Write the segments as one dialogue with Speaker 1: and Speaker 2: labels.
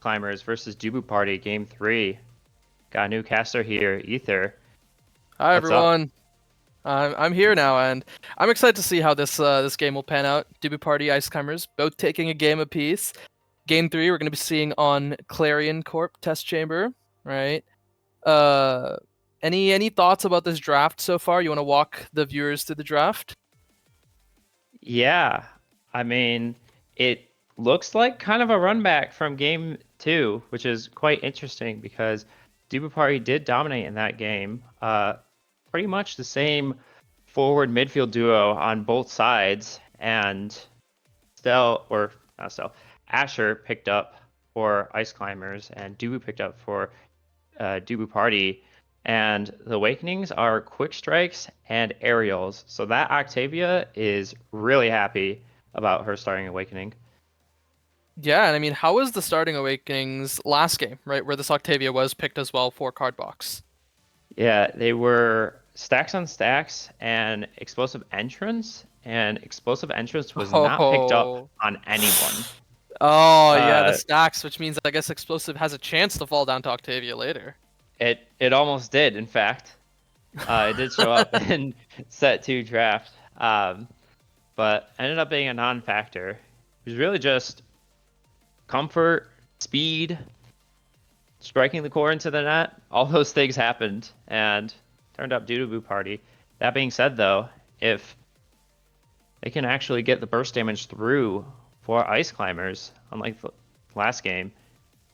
Speaker 1: Climbers versus Dubu Party, Game 3. Got a new caster here, Ether.
Speaker 2: Hi
Speaker 1: What's up?
Speaker 2: everyone. I'm here now, and I'm excited to see how this game will pan out. Dubu Party, Ice Climbers, both taking a game apiece. Game 3, we're going to be seeing on Clarion Corp Test Chamber, right? Any thoughts about this draft so far? You want to walk the viewers through the draft?
Speaker 1: Yeah, I mean, it looks like kind of a run back from Game 2, which is quite interesting because Dubu Party did dominate in that game. Pretty much the same forward midfield duo on both sides, and Asher picked up for Ice Climbers, and Dubu picked up for Dubu Party. And the Awakenings are quick strikes and aerials. So that Octavia is really happy about her starting Awakening.
Speaker 2: Yeah, and I mean, how was the starting Awakenings last game, right? Where this Octavia was picked as well for card box.
Speaker 1: Yeah, they were stacks on stacks and explosive entrance, and explosive entrance was not picked up on anyone.
Speaker 2: Oh, yeah, the stacks, which means I guess explosive has a chance to fall down to Octavia later.
Speaker 1: It almost did, in fact. It did show up in set 2 draft, but ended up being a non-factor. It was really just comfort, speed, striking the core into the net. All those things happened and turned up due to Dubu Party. That being said, though, if they can actually get the burst damage through for Ice Climbers, unlike the last game,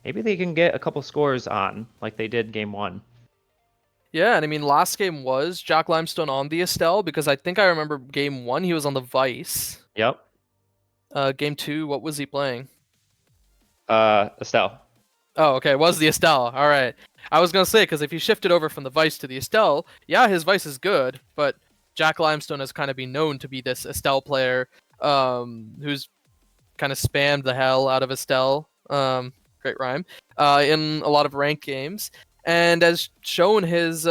Speaker 1: maybe they can get a couple scores on like they did Game 1.
Speaker 2: Yeah, and I mean, last game was Jack Limestone on the Estelle, because I think I remember Game 1 he was on the Vice.
Speaker 1: Yep.
Speaker 2: Game 2, what was he playing?
Speaker 1: Estelle.
Speaker 2: Oh, okay, it was the Estelle. All right. I was going to say, because if you shifted over from the Vice to the Estelle, yeah, his Vice is good, but Jack Limestone has kind of been known to be this Estelle player who's kind of spammed the hell out of Estelle. Great rhyme. In a lot of ranked games, and has shown his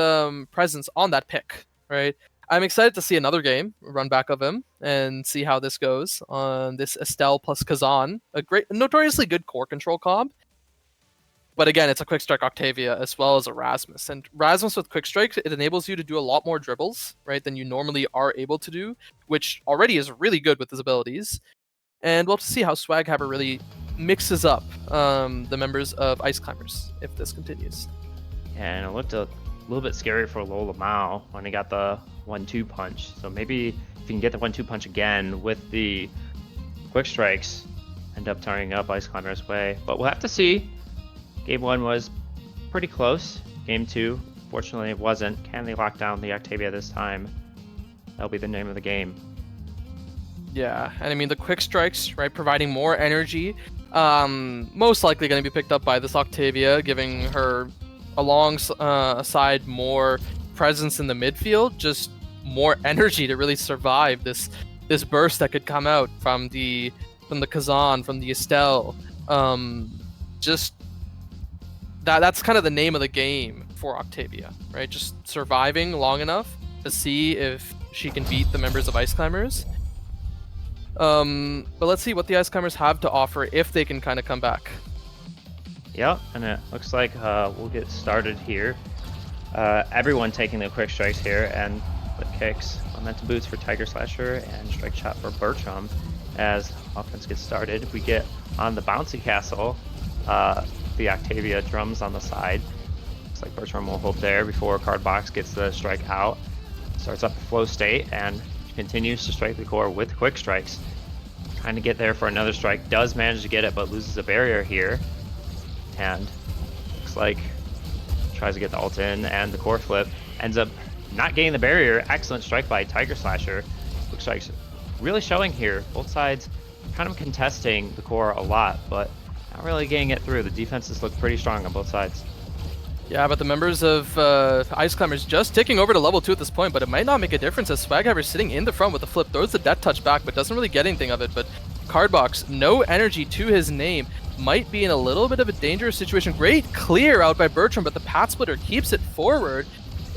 Speaker 2: presence on that pick, right? I'm excited to see another game run back of him and see how this goes on this Estelle plus Kazan, a notoriously good core control comp. But again, it's a quick strike Octavia as well as Erasmus. And Erasmus with quick strike, it enables you to do a lot more dribbles, right, than you normally are able to do, which already is really good with his abilities. And we'll have to see how Swaghammer really mixes up the members of Ice Climbers if this continues.
Speaker 1: And it looked a little bit scary for Lola Mao when he got the 1-2 punch. So maybe if you can get the 1-2 punch again with the quick strikes, end up turning up Ice Climbers' way. But we'll have to see. Game 1 was pretty close. Game 2, fortunately, it wasn't. Can they lock down the Octavia this time? That'll be the name of the game.
Speaker 2: Yeah, and I mean, the quick strikes, right, providing more energy, most likely going to be picked up by this Octavia, giving her alongside more presence in the midfield, just more energy to really survive this burst that could come out from the Kazan, from the Estelle. Just that's kind of the name of the game for Octavia, right? Just surviving long enough to see if she can beat the members of Ice Climbers. But let's see what the Ice Climbers have to offer if they can kind of come back.
Speaker 1: Yep, and it looks like we'll get started here. Everyone taking the quick strikes here, and the kicks, momentum boots for Tiger Slasher, and strike shot for Bertram. As offense gets started, we get on the bouncy castle, the Octavia drums on the side. Looks like Bertram will hold there before Card Box gets the strike out. Starts up the flow state and continues to strike the core with quick strikes. Trying to get there for another strike, does manage to get it, but loses a barrier here. And looks like tries to get the ult in, and the core flip ends up not getting the barrier. Excellent strike by Tiger Slasher. Looks like really showing here. Both sides kind of contesting the core a lot, but not really getting it through. The defenses look pretty strong on both sides.
Speaker 2: Yeah, but the members of Ice Climbers just ticking over to level 2 at this point, but it might not make a difference as Swaghammer sitting in the front with the flip, throws the death touch back, but doesn't really get anything of it. But Cardbox, no energy to his name, might be in a little bit of a dangerous situation. Great clear out by Bertram, but the Pat Splitter keeps it forward.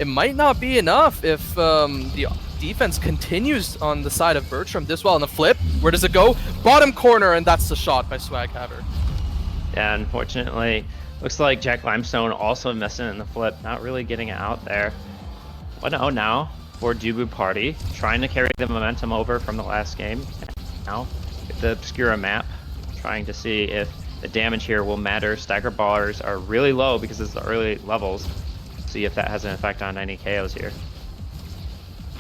Speaker 2: It might not be enough if the defense continues on the side of Bertram this well. On the flip, where does it go? Bottom corner, and that's the shot by Swaghammer.
Speaker 1: Yeah, unfortunately, looks like Jack Limestone also missing in the flip, not really getting it out there. 1-0 now for Dubu Party, trying to carry the momentum over from the last game. Now, with the Obscura map, trying to see if the damage here will matter. Stagger bars are really low because it's the early levels. See if that has an effect on any KOs here.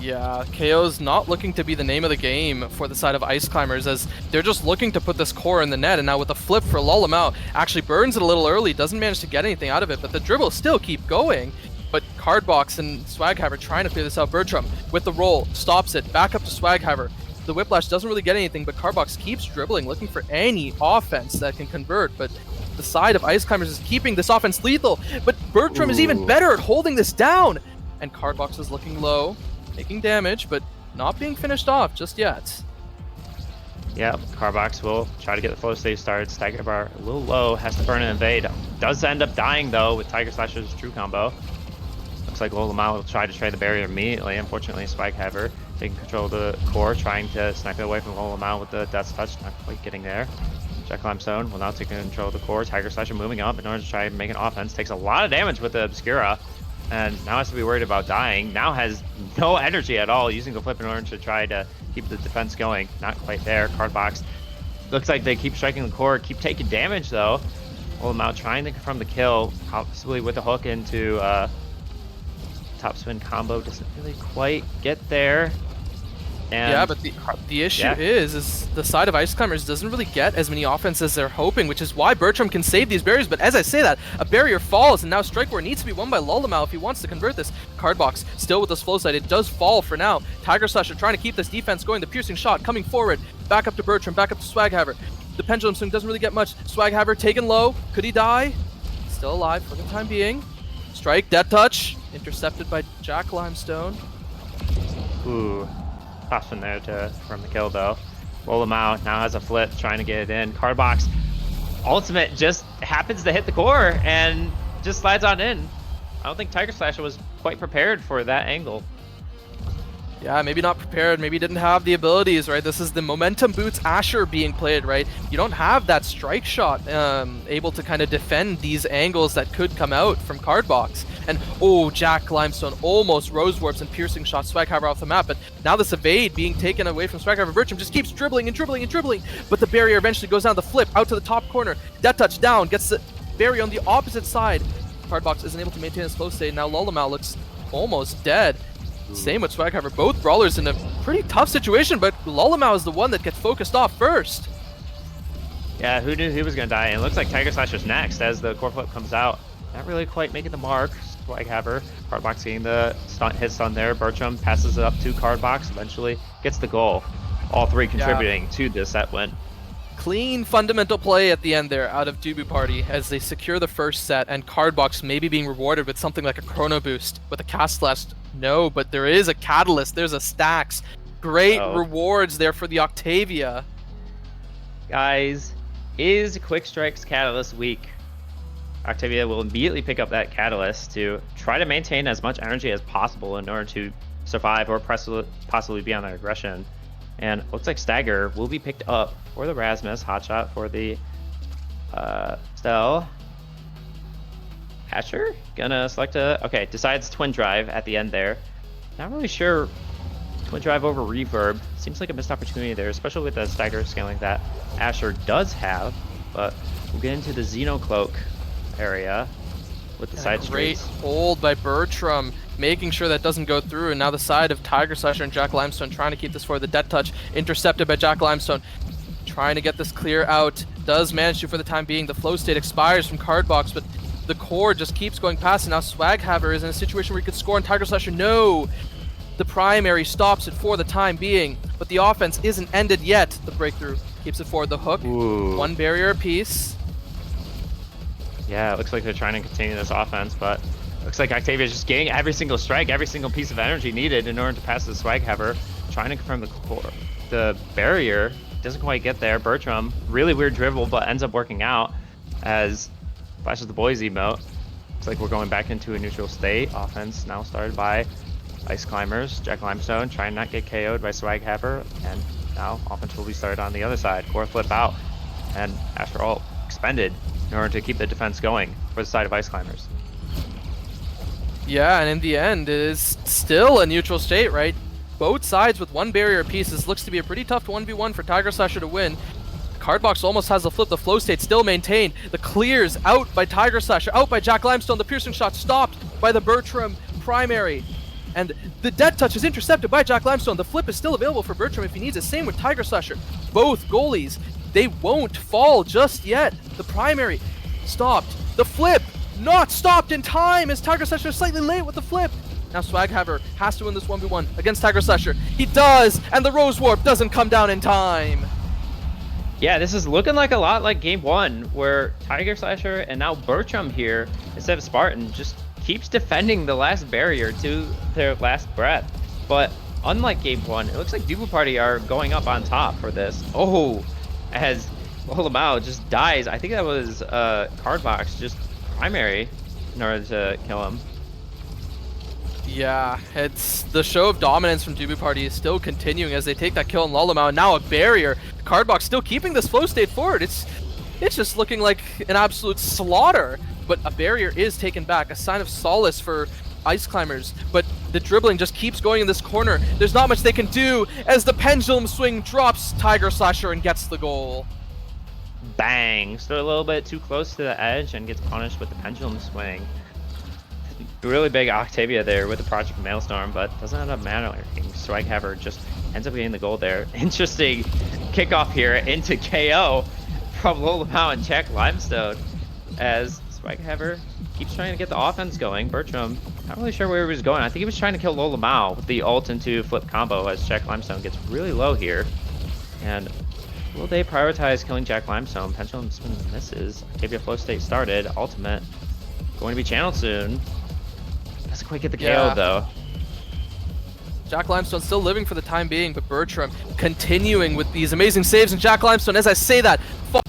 Speaker 2: Yeah, KO's not looking to be the name of the game for the side of Ice Climbers, as they're just looking to put this core in the net, and now with a flip for Lullamout, actually burns it a little early, doesn't manage to get anything out of it, but the dribbles still keep going. But Cardbox and Swaghaver trying to clear this out. Bertram with the roll, stops it, back up to Swaghaver. The Whiplash doesn't really get anything, but Cardbox keeps dribbling, looking for any offense that can convert, but the side of Ice Climbers is keeping this offense lethal, but Bertram is even better at holding this down, and Cardbox is looking low, taking damage, but not being finished off just yet.
Speaker 1: Yep, Carbox will try to get the flow stage started. Stagger bar a little low, has to burn and invade. Does end up dying though with Tiger Slasher's true combo. Looks like Lullamout will try to trade the barrier immediately. Unfortunately, Swaghaver taking control of the core, trying to snipe it away from Lullamout with the Death's Touch, not quite getting there. Jack Limestone will now take control of the core. Tiger Slasher moving up in order to try and make an offense. Takes a lot of damage with the Obscura, and now has to be worried about dying. Now has no energy at all, using the flip in order to try to keep the defense going. Not quite there. Cardbox looks like they keep striking the core, keep taking damage though. Lullamout trying to confirm the kill, possibly with the hook into top spin combo. Doesn't really quite get there. And
Speaker 2: yeah, but the issue is the side of Ice Climbers doesn't really get as many offenses as they're hoping, which is why Bertram can save these barriers. But as I say that, a barrier falls, and now Strike War needs to be won by Lullamout if he wants to convert this. Cardbox still with this flow side. It does fall for now. Tiger Slasher trying to keep this defense going. The piercing shot coming forward. Back up to Bertram, back up to Swaghaver. The pendulum swing doesn't really get much. Swaghaver taken low. Could he die? Still alive for the time being. Strike, Death Touch. Intercepted by Jack Limestone.
Speaker 1: Ooh. Tough in there from the kill though. Lullamout now has a flip, trying to get it in. Cardbox ultimate just happens to hit the core and just slides on in. I don't think Tiger Slasher was quite prepared for that angle.
Speaker 2: Yeah, maybe not prepared, maybe didn't have the abilities, right? This is the Momentum Boots Asher being played, right? You don't have that strike shot able to kind of defend these angles that could come out from Cardbox. And oh, Jack Limestone almost Rose Warps and piercing shot Swaghaver off the map, but now this evade being taken away from Swaghaver. Bertram just keeps dribbling and dribbling and dribbling, but the barrier eventually goes down the flip, out to the top corner. Death Touch down, gets the barrier on the opposite side. Cardbox isn't able to maintain his flow state. Now Lullamout looks almost dead. Same with Swaghaver. Both brawlers in a pretty tough situation, but Lullamout is the one that gets focused off first.
Speaker 1: Yeah, who knew he was going to die? And it looks like Tiger Slasher's next as the core flip comes out. Not really quite making the mark. Swaghaver, Cardbox getting the hit stun there. Bertram passes it up to Cardbox, eventually gets the goal. All three contributing to the set win.
Speaker 2: Clean fundamental play at the end there out of Dubu Party as they secure the first set, and Cardbox maybe being rewarded with something like a Chrono Boost with a Cast Blast. No, but there is a Catalyst, there's a Stacks. Great rewards there for the Octavia.
Speaker 1: Guys, is Quick Strike's Catalyst weak? Octavia will immediately pick up that Catalyst to try to maintain as much energy as possible in order to survive or possibly be on their aggression. And looks like Stagger will be picked up for the Rasmus. Hotshot for the Stell. Hatcher gonna select okay, decides Twin Drive at the end there. Not really sure. Twin Drive over Reverb. Seems like a missed opportunity there, especially with the Stagger scaling that Asher does have. But we'll get into the Xenocloak area with the side
Speaker 2: great
Speaker 1: streets.
Speaker 2: hold by Bertram, making sure that doesn't go through, and now the side of Tiger Slasher and Jack Limestone trying to keep this for the Death Touch, intercepted by Jack Limestone. Trying to get this clear out, does manage to for the time being. The flow state expires from Cardbox, but the core just keeps going past, and now Swaghaver is in a situation where he could score, and Tiger Slasher, no! The primary stops it for the time being, but the offense isn't ended yet. The breakthrough keeps it forward. The hook, one barrier apiece.
Speaker 1: Yeah, it looks like they're trying to continue this offense, but looks like Octavia's just getting every single strike, every single piece of energy needed in order to pass the Swaghaver. Trying to confirm the core. The barrier doesn't quite get there. Bertram, really weird dribble, but ends up working out as flashes the boys emote. Looks like we're going back into a neutral state. Offense now started by Ice Climbers. Jack Limestone trying not to get KO'd by Swaghaver, and now offense will be started on the other side. Core flip out, and after all expended. in order to keep the defense going for the side of Ice Climbers.
Speaker 2: Yeah, and in the end, it is still a neutral state, right? Both sides with one barrier apiece. This looks to be a pretty tough 1v1 for Tiger Slasher to win. Cardbox almost has the flip. The flow state still maintained. The clears out by Tiger Slasher, out by Jack Limestone. The piercing shot stopped by the Bertram primary. And the dead touch is intercepted by Jack Limestone. The flip is still available for Bertram if he needs it. Same with Tiger Slasher. Both goalies, they won't fall just yet. The primary stopped. The flip not stopped in time as Tiger Slasher is slightly late with the flip. Now Swaghaver has to win this 1v1 against Tiger Slasher. He does, and the Rose Warp doesn't come down in time.
Speaker 1: Yeah, this is looking like a lot like game 1, where Tiger Slasher and now Bertram here, instead of Spartan, just keeps defending the last barrier to their last breath. But unlike game 1, it looks like Dubu Party are going up on top for this. Oh, as Lolamao just dies. I think that was Cardbox just primary in order to kill him.
Speaker 2: Yeah, it's the show of dominance from Dubu Party is still continuing as they take that kill on Lolamao, and now a barrier. Cardbox still keeping this flow state forward. It's just looking like an absolute slaughter, but a barrier is taken back, a sign of solace for Ice Climbers, but the dribbling just keeps going in this corner. There's not much they can do as the pendulum swing drops Tiger Slasher and gets the goal.
Speaker 1: Bang! Stood a little bit too close to the edge and gets punished with the pendulum swing. Really big Octavia there with the Project Maelstrom, but doesn't end up mattering. Swaghaver just ends up getting the goal there. Interesting kickoff here into KO from Lolamao and Jack Limestone as Swaghaver keeps trying to get the offense going. Bertram, not really sure where he was going. I think he was trying to kill Lolamao with the ult into flip combo as Jack Limestone gets really low here. And will they prioritize killing Jack Limestone? Pendulum spin misses. Octavia flow state started. Ultimate going to be channeled soon. Doesn't quite get the KO though.
Speaker 2: Jack Limestone still living for the time being, but Bertram continuing with these amazing saves, and Jack Limestone, as I say that,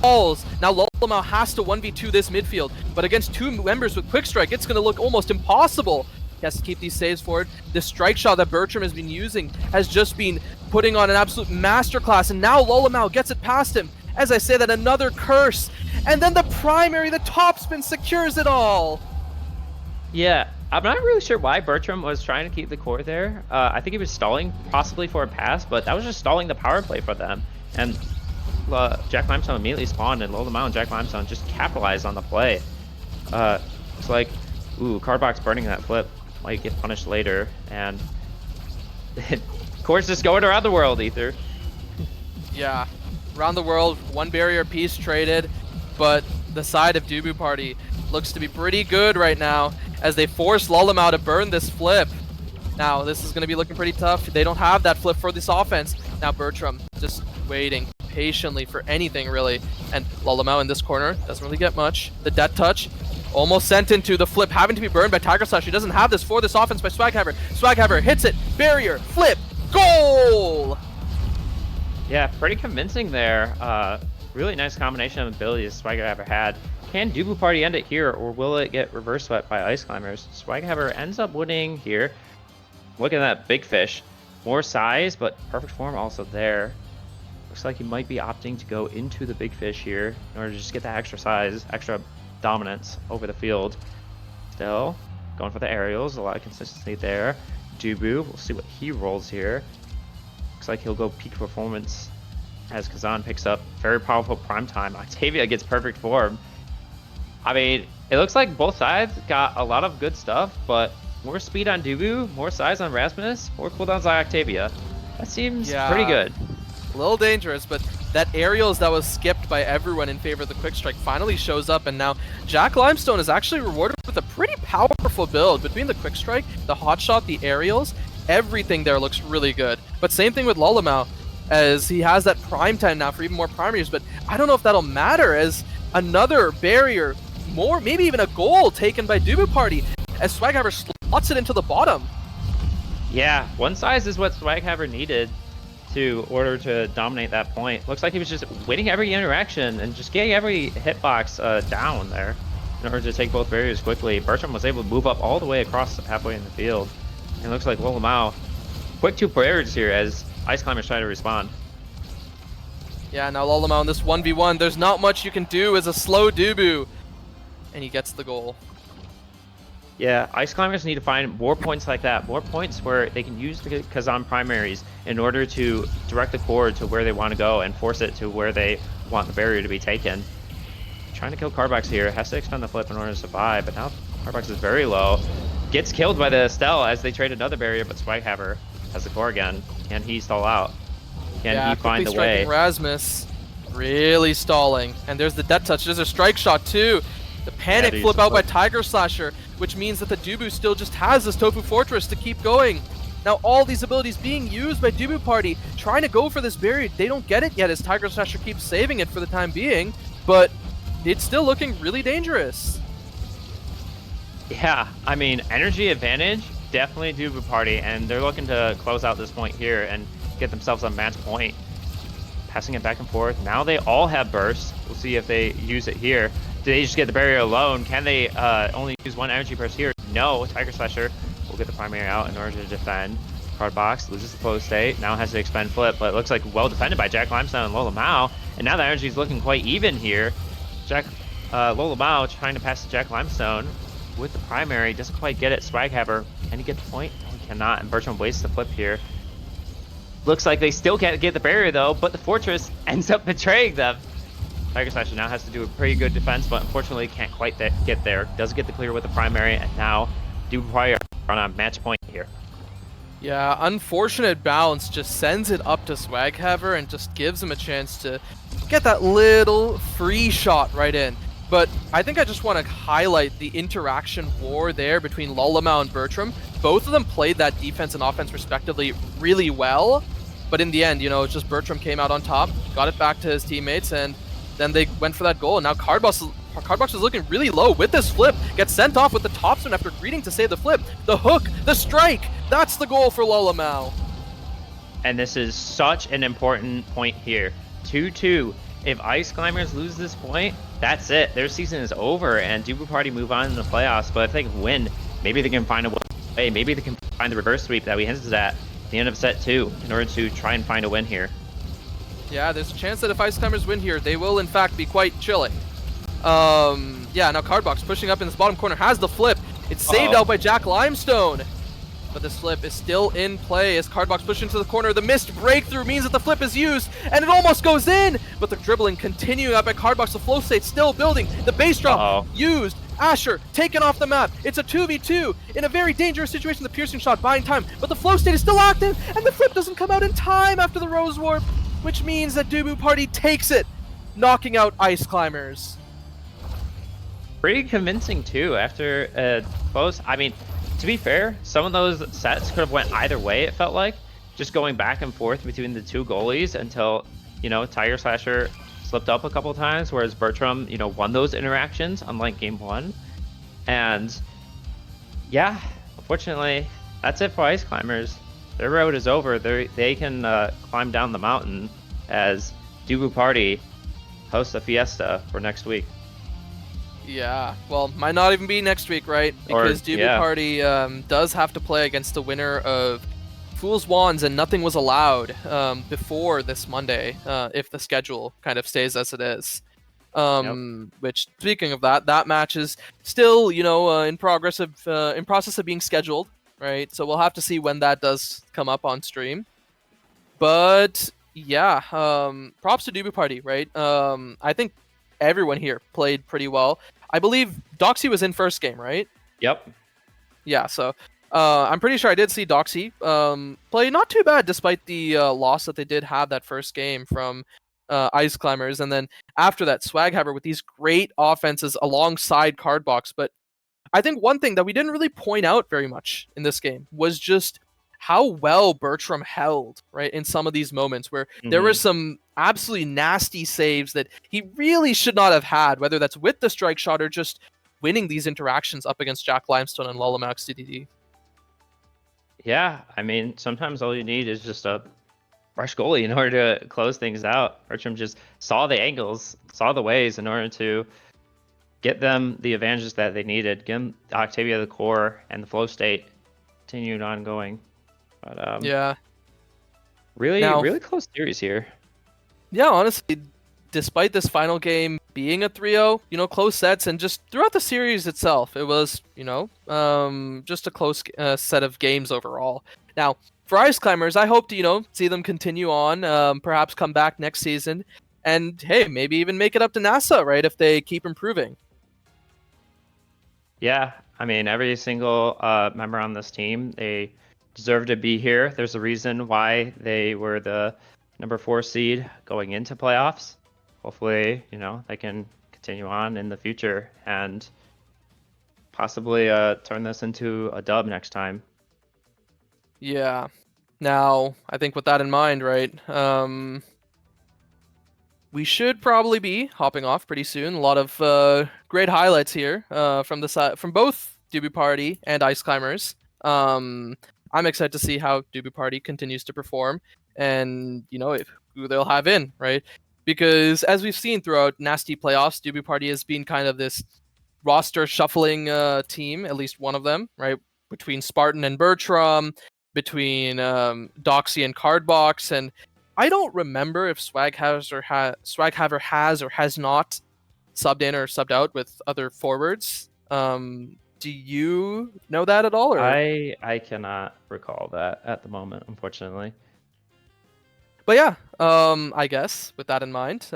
Speaker 2: falls. Now Lolamao has to 1v2 this midfield, but against two members with quick strike, it's going to look almost impossible. He has to keep these saves forward. The strike shot that Bertram has been using has just been putting on an absolute masterclass, and now Lolamao gets it past him. As I say that, another curse, and then the primary, the topspin secures it all.
Speaker 1: Yeah, I'm not really sure why Bertram was trying to keep the core there. I think he was stalling possibly for a pass, but that was just stalling the power play for them. And Jack Limestone immediately spawned, and Lolamao and Jack Limestone just capitalized on the play. It's like, ooh, Cardbox burning that flip might get punished later, and core's just going around the world, Ether.
Speaker 2: Yeah, around the world, one barrier piece traded, but the side of Dubu Party looks to be pretty good right now as they force Lolamao to burn this flip. Now, this is going to be looking pretty tough. They don't have that flip for this offense. Now, Bertram just waiting patiently for anything, really. And Lolamao in this corner doesn't really get much. The death touch almost sent into the flip, having to be burned by Tiger Slash. He doesn't have this for this offense by Swaghaver. Swaghaver hits it. Barrier. Flip. Goal!
Speaker 1: Yeah, pretty convincing there. Really nice combination of abilities Swaghaver had. Can Dubu Party end it here, or will it get reverse swept by Ice Climbers? Swaghaver ends up winning here. Look at that big fish. More size, but perfect form also there. Looks like he might be opting to go into the big fish here in order to just get that extra size, extra dominance over the field. Still going for the aerials, a lot of consistency there. Dubu, we'll see what he rolls here. Looks like he'll go peak performance as Kazan picks up very powerful prime time. Octavia gets perfect form. I mean, it looks like both sides got a lot of good stuff, but more speed on Dubu, more size on Rasmus, more cooldowns on Octavia. That seems pretty good.
Speaker 2: A little dangerous, but that aerials that was skipped by everyone in favor of the quick strike finally shows up, and now Jack Limestone is actually rewarded with a pretty powerful build. Between the quick strike, the hot shot, the aerials, everything there looks really good. But same thing with Lolamao, as he has that prime time now for even more primaries, but I don't know if that'll matter as another barrier, more, maybe even a goal taken by Dubu Party as Swaghaver slots it into the bottom.
Speaker 1: Yeah, one size is what Swaghaver needed to order to dominate that point. Looks like he was just winning every interaction and just getting every hitbox down there in order to take both barriers quickly. Bertram was able to move up all the way across halfway in the field. And it looks like Lolamao quick two barriers here as Ice Climbers try to respond.
Speaker 2: Yeah, now Lolomao on this 1v1. There's not much you can do as a slow Dubu. And he gets the goal.
Speaker 1: Yeah, Ice Climbers need to find more points like that, more points where they can use the Kazan primaries in order to direct the core to where they want to go and force it to where they want the barrier to be taken. Trying to kill Carbox here, has to expend the flip in order to survive, but now Carbox is very low. Gets killed by the Estelle as they trade another barrier, but Swaghammer has the core again. Can he stall out? Can he find the way?
Speaker 2: Rasmus really stalling. And there's the death touch. There's a strike shot too. The panic flip out by Tiger Slasher, which means that the Dubu still just has this Tofu Fortress to keep going. Now all these abilities being used by Dubu Party, trying to go for this barrier. They don't get it yet as Tiger Slasher keeps saving it for the time being, but it's still looking really dangerous.
Speaker 1: Yeah, I mean, energy advantage, definitely Dubu Party, and they're looking to close out this point here and get themselves a match point. Passing it back and forth. Now they all have bursts. We'll see if they use it here. Do they just get the barrier alone? Can they only use one energy burst here? No. Tiger Slasher will get the primary out in order to defend. Card box loses the flow state. Now has to expend flip, but it looks like well defended by Jack Limestone and Lola Mao. And now the energy is looking quite even here. Lola Mao trying to pass to Jack Limestone with the primary. Doesn't quite get it. Swaghammer, can he get the point? No, he cannot. And Bertram wastes the flip here. Looks like they still can't get the barrier though, but the Fortress ends up betraying them. Tiger Slasher now has to do a pretty good defense, but unfortunately can't quite get there. Doesn't get the clear with the primary, and now Dubu Party on a match point here.
Speaker 2: Yeah, unfortunate bounce just sends it up to Swaghammer and just gives him a chance to get that little free shot right in. But I think I just want to highlight the interaction war there between Lolamao and Bertram. Both of them played that defense and offense respectively really well. But in the end, you know, it's just Bertram came out on top, got it back to his teammates, and then they went for that goal. And now Cardbox is looking really low with this flip. Gets sent off with the topspin after greeting to save the flip. The hook, the strike, that's the goal for Lolamao.
Speaker 1: And this is such an important point here. 2-2. If Ice Climbers lose this point, that's it. Their season is over, and Dubu Party move on in the playoffs. But if they can win, maybe they can find a way. Maybe they can find the reverse sweep that we hinted at the end of set 2 in order to try and find a win here.
Speaker 2: Yeah, there's a chance that if Ice Climbers win here, they will in fact be quite chilling. Yeah, now Cardbox pushing up in this bottom corner has the flip. It's saved out by Jack Limestone. But this flip is still in play as Cardbox pushes into the corner. The missed breakthrough means that the flip is used, and it almost goes in! But the dribbling continuing up at Cardbox. The flow state still building. The base drop used. Asher taken off the map. It's a 2v2 in a very dangerous situation. The piercing shot buying time, but the flow state is still active, and the flip doesn't come out in time after the Rose Warp, which means that Dubu Party takes it, knocking out Ice Climbers.
Speaker 1: Pretty convincing too after close. I mean, to be fair, some of those sets could have went either way, it felt like. Just going back and forth between the two goalies until, you know, Tiger Slasher slipped up a couple times, whereas Bertram, you know, won those interactions, unlike game 1. And yeah, unfortunately, that's it for Ice Climbers. Their road is over. They can climb down the mountain as Dubu Party hosts a fiesta for next week.
Speaker 2: Yeah, well, might not even be next week, right? Because Dubu Party does have to play against the winner of Fool's Wands and Nothing Was Allowed before this Monday, if the schedule kind of stays as it is. Which, speaking of that, that match is still, you know, in process of being scheduled, right? So we'll have to see when that does come up on stream. But yeah, props to Dubu Party, right? I think everyone here played pretty well. I believe Doxy was in first game, right?
Speaker 1: Yep.
Speaker 2: Yeah, so I'm pretty sure I did see Doxy play not too bad despite the loss that they did have that first game from Ice Climbers. And then after that, Swaghammer with these great offenses alongside Cardbox. But I think one thing that we didn't really point out very much in this game was just how well Bertram held, right, in some of these moments where there were some absolutely nasty saves that he really should not have had, whether that's with the strike shot or just winning these interactions up against Jack Limestone and Lolamax CDD.
Speaker 1: Yeah, I mean, sometimes all you need is just a fresh goalie in order to close things out. Bertram just saw the angles, saw the ways in order to get them the advantages that they needed, give them Octavia the core and the flow state continued ongoing. But
Speaker 2: yeah,
Speaker 1: really close series here.
Speaker 2: Yeah, honestly, despite this final game being a 3-0, close sets, and just throughout the series itself, it was, just a close set of games overall. Now, for Ice Climbers, I hope to, see them continue on, perhaps come back next season, and hey, maybe even make it up to NASA, right, if they keep improving.
Speaker 1: Yeah, I mean, every single member on this team, they deserve to be here. There's a reason why they were the number 4 seed going into playoffs. Hopefully, they can continue on in the future and possibly turn this into a dub next time.
Speaker 2: Yeah. Now, I think with that in mind, right, we should probably be hopping off pretty soon. A lot of great highlights here from the side from both Doobie Party and Ice Climbers. I'm excited to see how Doobie Party continues to perform, and who they'll have in, right? Because as we've seen throughout Nasty playoffs, Doobie Party has been kind of this roster shuffling team, at least one of them, right? Between Spartan and Bertram, between Doxy and Cardbox, and I don't remember if Swaghaver has or has not subbed in or subbed out with other forwards. Do you know that at all, or?
Speaker 1: I cannot recall that at the moment, unfortunately.
Speaker 2: But yeah, I guess with that in mind,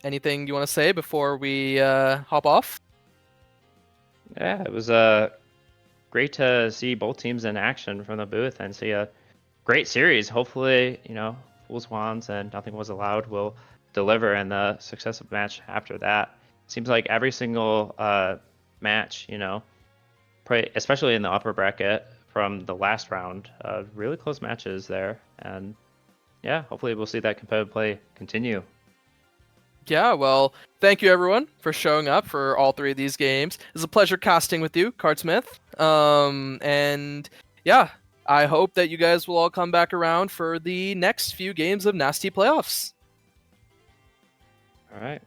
Speaker 2: anything you want to say before we hop off?
Speaker 1: Yeah, it was great to see both teams in action from the booth and see a great series. Hopefully, Fool's Wands and Nothing Was Allowed will deliver in the successive match after that. Seems like every single match, especially in the upper bracket from the last round, really close matches there. And yeah, hopefully we'll see that competitive play continue.
Speaker 2: Yeah, well, thank you everyone for showing up for all 3 of these games. It's a pleasure casting with you, Cardsmith. And yeah, I hope that you guys will all come back around for the next few games of Nasty Playoffs.
Speaker 1: All right.